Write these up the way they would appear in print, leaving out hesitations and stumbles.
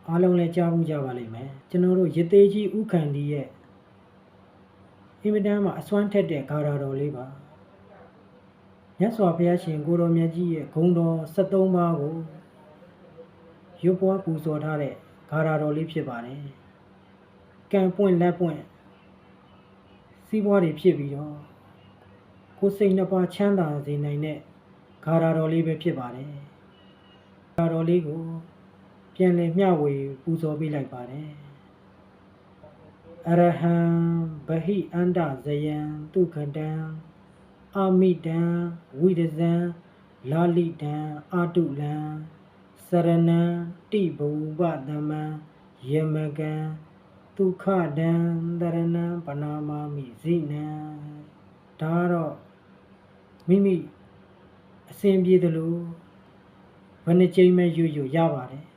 အားလုံးလည်းကြားမှုကြပါလိမ့်မယ်ကျွန်တော်တို့ရသေးကြီးဥခန္ဒီရဲ့အင်မတန်မှအစွမ်းထက်တဲ့ဂါထာတော်လေးပါမြတ်စွာဘုရားရှင်ကိုတော်မြတ်ကြီးရဲ့ဂုဏ်တော်73ပါးကိုရွတ်ပွားပူဇော်ထားတဲ့ဂါထာတော်လေးဖြစ်ပါတယ်ကံပွင့်လက်ပွင့်စီးပွားတွေဖြစ်ပြီးတော့ကိုယ်စိတ်နှစ်ပါးချမ်းသာစေနိုင်တဲ့ဂါထာတော်လေးပဲဖြစ်ပါတယ်ဂါထာတော်လေးကိုပြန်လည်မျှဝေပူဇော်ပေးလိုက်ပါတယ်အရဟံဗဟိအန္တဇယံဒုက္ခတံအာမိတံဝိဒဇံလာလိတံအာတုလံစရဏံတိဘူပသမ္မံယမကံဒုက္ခတံတရဏံပနာမာမိဇိနံဒါတော့မိမိအစဉ်ပြေသလိုဘယ်နှကြိမ်မှရွတ်ရပါတယ်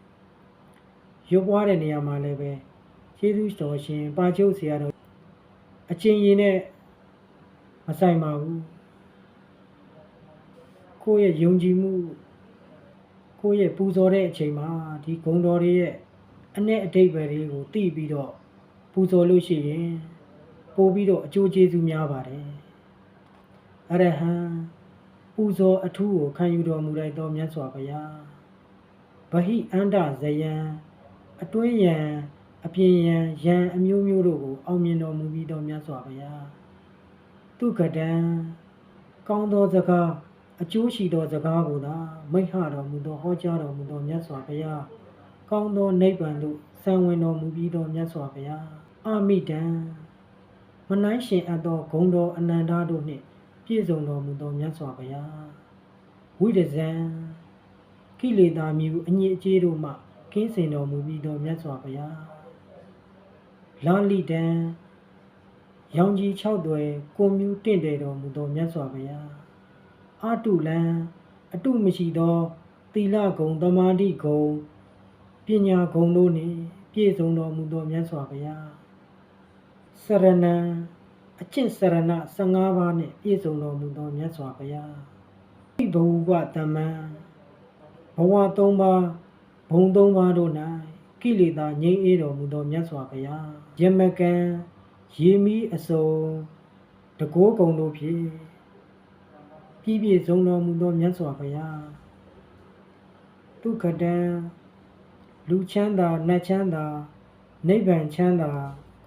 ရွတ်ပွားတဲ့နေရာမှာလည်းပဲကျေးဇူးတော်ရှင်ပါချုပ်ဆရာတော်အချင်းရင်းနဲ့မဆိုင်ပါဘူးကိုယ့်ရဲ့ယုံကြည်မှုကိုယ့်ရဲ့ပူဇော်တဲ့အချိန်မှာဒီဂုဏ်တော်တွေရဲ့အ내အတိတ်ပဲတွေကိုသိပြီးတော့ပူဇော်လို့ရှိရင်ပို့ပြီးတော့အကျိုးကျေးဇူးများပါတယ်အရဟံပူဇော်အထူးကိုခံယူတော်မူလိုက်သောမြတ်စွာဘုရားဗဟိအန္တဇယံအတွင်းယံအပြင်ယံအမျိုးမျိုးတို့ကိုအောင်မြင်တော်မူပြီးသောမြတ်စွာဘုရားဒုက္ခတံကောင်းသောစကားအကျိုးရှိသောစကားကိုသာမိတ်ဟတော်မူသောဟောကြားတော်မူသောမြတ်စွာဘုရားကောင်းသောနိဗ္ဗာန်သို့ဆံဝင်တော်မူပြီးသောမြတ်စွာဘုရားအာမိတံမနှိုင်းရှင်အပ်သောဂုဏ်တော်အနန္တတို့နှင့်ပြည့်စုံတော်မူသောမြတ်စွာဘုရားဝိဒဇံကိလေသာမျိုးအညစ်အကြေးတို့မှကင်းစင်တော်မူပြီးသောမြတ်စွာဘုရားလာလိတံရောင်ကြီး6သွယ်ကိုမျိုးတင့်တယ်တော်မူသောမြတ်စွာဘုရားအာတုလံအတုမရှိသောသီလဂုဏ်သမာဓိဂုဏ်ပညာဂုဏ်တို့နှင့်ပြည့်စုံတော်မူသောမြတ်စွာဘုရားစရဏံအကျင့်စရဏ15ပါးနှင့်ပြည့်စုံတော်မူသောမြတ်စွာဘုရားဘဝုပသမ္မံဘဝ3ပါးဘုံ3ပါးတို့၌ကိလေသာငြိမ်းအေးတော်မူသောမြတ်စွာဘုရားယမကံရေမီးအစုံတကိုးကုံတို့ဖြင့်ပြည့်စုံတော်မူသောမြတ်စွာဘုရားဒုက္ခတံလူချမ်းသာနတ်ချမ်းသာနိဗ္ဗာန်ချမ်းသာ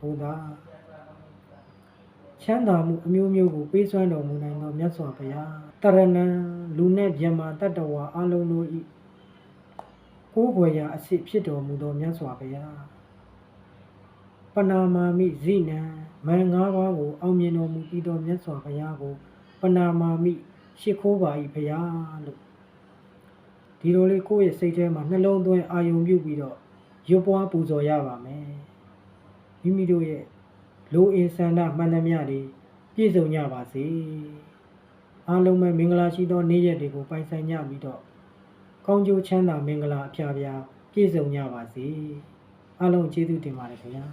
ကိုသာချမ်းသာမှုအမျိုးမျိုးကိုပေးစွမ်းတော်မူနိုင်သောမြတ်စွာဘုရားတရဏံလူနဲ့မြတ်မာတတ္တဝါအလုံးတို့၏ကိုးကွယ်ရာအစစ်ဖြစ်တော်မူသောမြတ်စွာဘုရားပနာမာမိဇိနံမန်၅ပါးကိုအောင်မြင်တော်မူပြီးသောမြတ်စွာဘုရားကိုပနာမာမိရှိခိုးပါ၏ဘုရားလို့ဒီလိုလေးကိုယ့်ရဲ့စိတ်ထဲမှာနှလုံးသွင်းအာယုံပြုပြီးတော့ရွတ်ပွားပူဇော်ရပါမယ်မိမိတို့ရဲ့လိုအင်ဆန္ဒမှန်သမျှတွေပြည့်စုံကြပါစေအားလုံးပဲမင်္ဂလာရှိသောနေ့ရက်တွေကိုပိုင်ဆိုင်ကြပြီးတော့ကောင်းကျိုးချမ်းသာမင်္ဂလာအဖျားဖျားပြည့်စုံကြပါစေအားလုံးကျေးဇူးတင်ပါတယ်ခင်ဗျာ